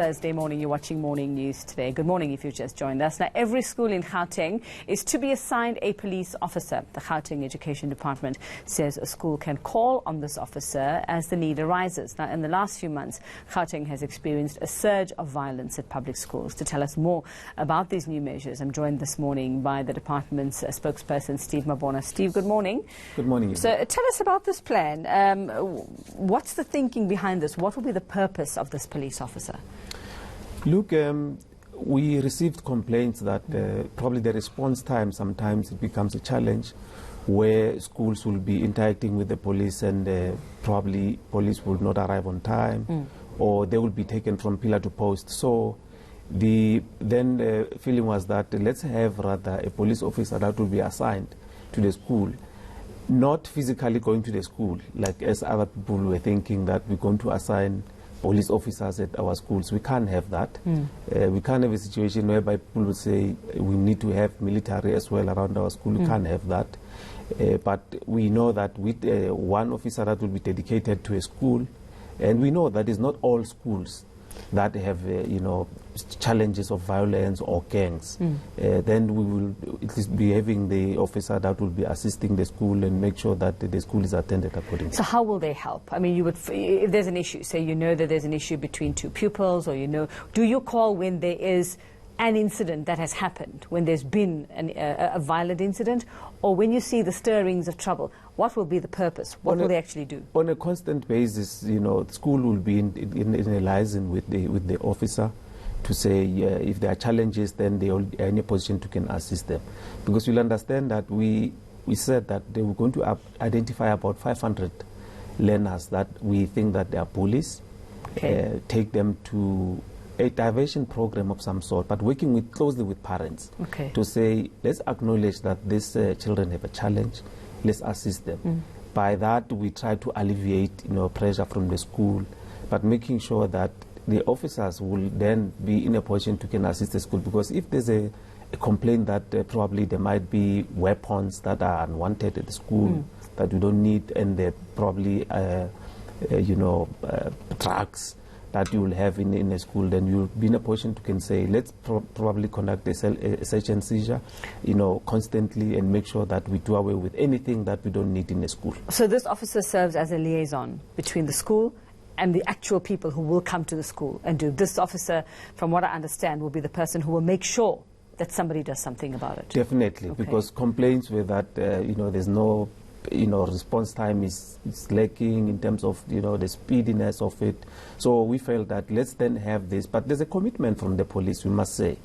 Thursday morning, you're watching Morning News today. Good morning if you've just joined us. Now, every school in Gauteng is to be assigned a police officer. The Gauteng Education Department says a school can call on this officer as the need arises. Now, in the last few months, Gauteng has experienced a surge of violence at public schools. To tell us more about these new measures, I'm joined this morning by the department's spokesperson, Steve Mabona. Steve, good morning. Good morning. So tell us about this plan. What's the thinking behind this? What will be the purpose of this police officer? Look, we received complaints that probably the response time, sometimes it becomes a challenge where schools will be interacting with the police and probably police will not arrive on time or they will be taken from pillar to post. So the feeling was that let's have rather a police officer that will be assigned to the school, not physically going to the school, like as other people were thinking that we're going to assign police officers at our schools. We can't have that. We can't have a situation whereby people will say we need to have military as well around our school. We can't have that. But we know that with one officer that will be dedicated to a school, and we know that it's not all schools that have, challenges of violence or gangs. Then we will at least be having the officer that will be assisting the school and make sure that the school is attended accordingly. So how will they help? I mean, if there's an issue, say you know that there's an issue between two pupils, or do you call when there is an incident that has happened, when there's been a violent incident, or when you see the stirrings of trouble? What will be the purpose? What will they actually do? On a constant basis, the school will be in a liaison with the officer to say if there are challenges, then they are in a position to can assist them. Because you'll understand that we said that they were going to identify about 500 learners that we think that they are bullies, take them to a diversion program of some sort, but working closely with parents to say, let's acknowledge that these children have a challenge, let's assist them. By that, we try to alleviate pressure from the school, but making sure that the officers will then be in a position to can assist the school, because if there's a complaint that probably there might be weapons that are unwanted at the school that we don't need, and probably drugs that you will have in a school, then you'll be in a position to can say, let's probably conduct a search and seizure, constantly, and make sure that we do away with anything that we don't need in a school. So this officer serves as a liaison between the school and the actual people who will come to the school and do. This officer, from what I understand, will be the person who will make sure that somebody does something about it. Definitely, because complaints with that, there's no response time is lacking in terms of, the speediness of it. So we felt that let's then have this. But there's a commitment from the police, we must say,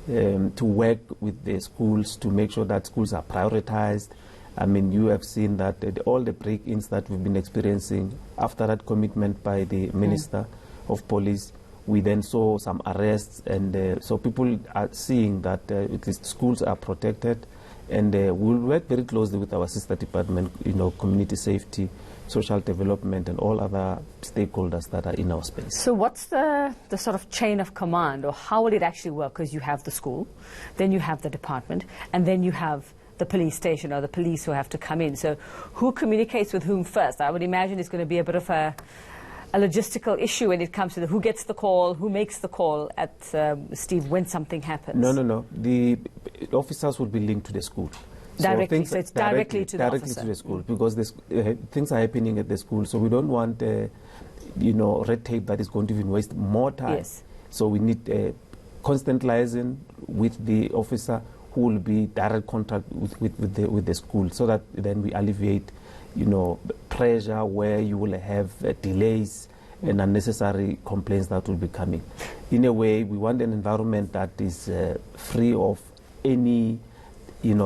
to work with the schools to make sure that schools are prioritized. I mean, you have seen that all the break-ins that we've been experiencing, after that commitment by the Minister of Police, we then saw some arrests. And so people are seeing that at least schools are protected. And we'll work very closely with our sister department, community safety, social development, and all other stakeholders that are in our space. So what's the sort of chain of command, or how will it actually work? Because you have the school, then you have the department, and then you have the police station or the police who have to come in. So who communicates with whom first? I would imagine it's going to be a bit of a logistical issue when it comes to who gets the call, who makes the call at Steve when something happens. No. The officers will be linked to the school. Directly, so it's directly to the officer. Directly to the school, because things are happening at the school. So we don't want, red tape that is going to even waste more time. Yes. So we need constant liaison with the officer who will be direct contact with the school, so that then we alleviate pressure where you will have delays and unnecessary complaints that will be coming. In a way, we want an environment that is free of any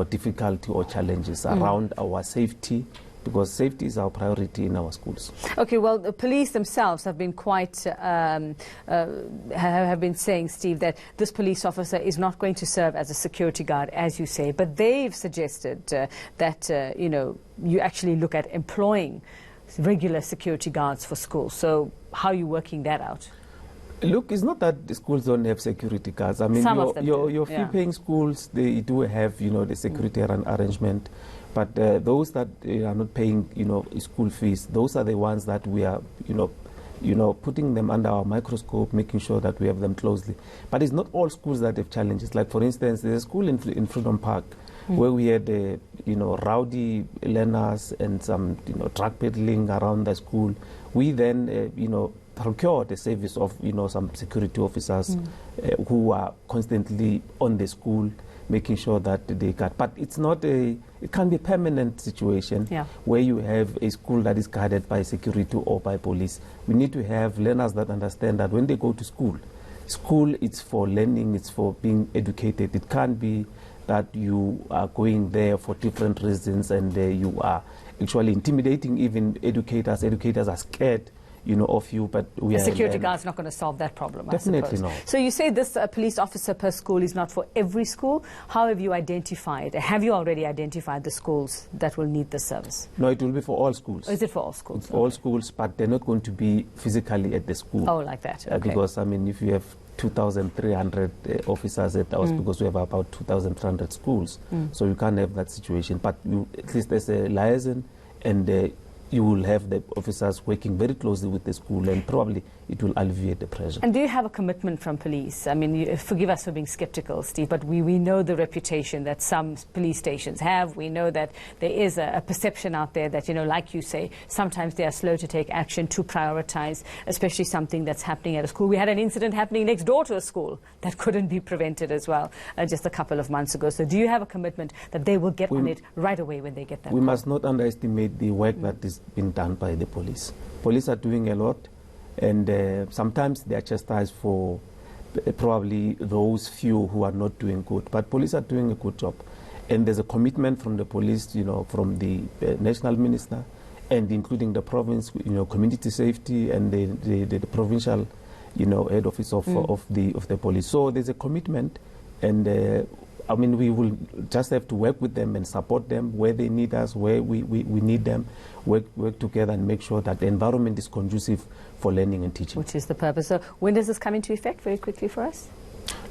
difficulty or challenges around our safety, because safety is our priority in our schools. Okay, well, the police themselves have been quite, have been saying, Steve, that this police officer is not going to serve as a security guard, as you say, but they've suggested that, you actually look at employing regular security guards for schools. So how are you working that out? Look, it's not that the schools don't have security guards. I mean, your fee-paying schools, they do have, the security arrangement. But those that are not paying, school fees, those are the ones that we are, putting them under our microscope, making sure that we have them closely. But it's not all schools that have challenges. Like, for instance, there's a school in Freedom Park where we had, rowdy learners and some, drug peddling around the school. We then, procured the service of, some security officers who are constantly on the school, making sure that they got. But it's not it can't be a permanent situation where you have a school that is guarded by security or by police. We need to have learners that understand that when they go to school, it's for learning, it's for being educated. It can't be that you are going there for different reasons and you are actually intimidating even educators. Educators are scared of you, but we are... The security guard's not going to solve that problem, Definitely I suppose. not. So you say this police officer per school is not for every school. How have you identified, have you already identified the schools that will need the service? No, it will be for all schools. Oh, is it for all schools? For all schools, but they're not going to be physically at the school. Oh, like that, okay. Because, if you have 2,300 officers at ours, because we have about 2,300 schools, so you can't have that situation. But at least there's a liaison, and you will have the officers working very closely with the school, and probably it will alleviate the pressure. And do you have a commitment from police? Forgive us for being skeptical, Steve, but we know the reputation that some police stations have. We know that there is a perception out there that, like you say, sometimes they are slow to take action, to prioritize, especially something that's happening at a school. We had an incident happening next door to a school that couldn't be prevented as well just a couple of months ago. So do you have a commitment that they will get on it right away when they get that We call? must not underestimate the work that is being done by the police. Police are doing a lot, and sometimes they are chastised for probably those few who are not doing good. But police are doing a good job, and there's a commitment from the police, from the national minister, and including the province, community safety, and the provincial, head office of the police. So there's a commitment, and we will just have to work with them and support them where they need us, where we need them, work together and make sure that the environment is conducive for learning and teaching. Which is the purpose. So when does this come into effect, very quickly for us?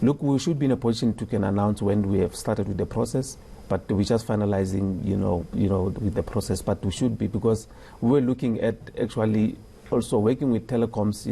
Look, we should be in a position to can announce when we have started with the process, but we're just finalizing, with the process. But we should be, because we were looking at actually also working with telecoms,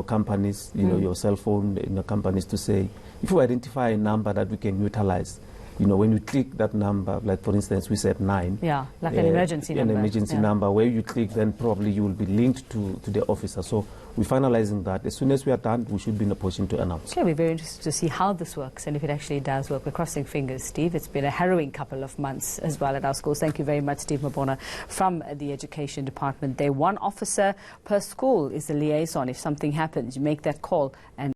companies, your cell phone companies, to say, if you identify a number that we can utilize, when you click that number, like for instance, we said 9. Yeah, like an emergency number. An emergency number, where you click, then probably you will be linked to the officer. So we're finalizing that. As soon as we are done, we should be in a position to announce. Okay, we're very interested to see how this works and if it actually does work. We're crossing fingers, Steve. It's been a harrowing couple of months as well at our schools. Thank you very much, Steve Mabona from the Education Department. There, one officer per school is the liaison. If something happens, you make that call and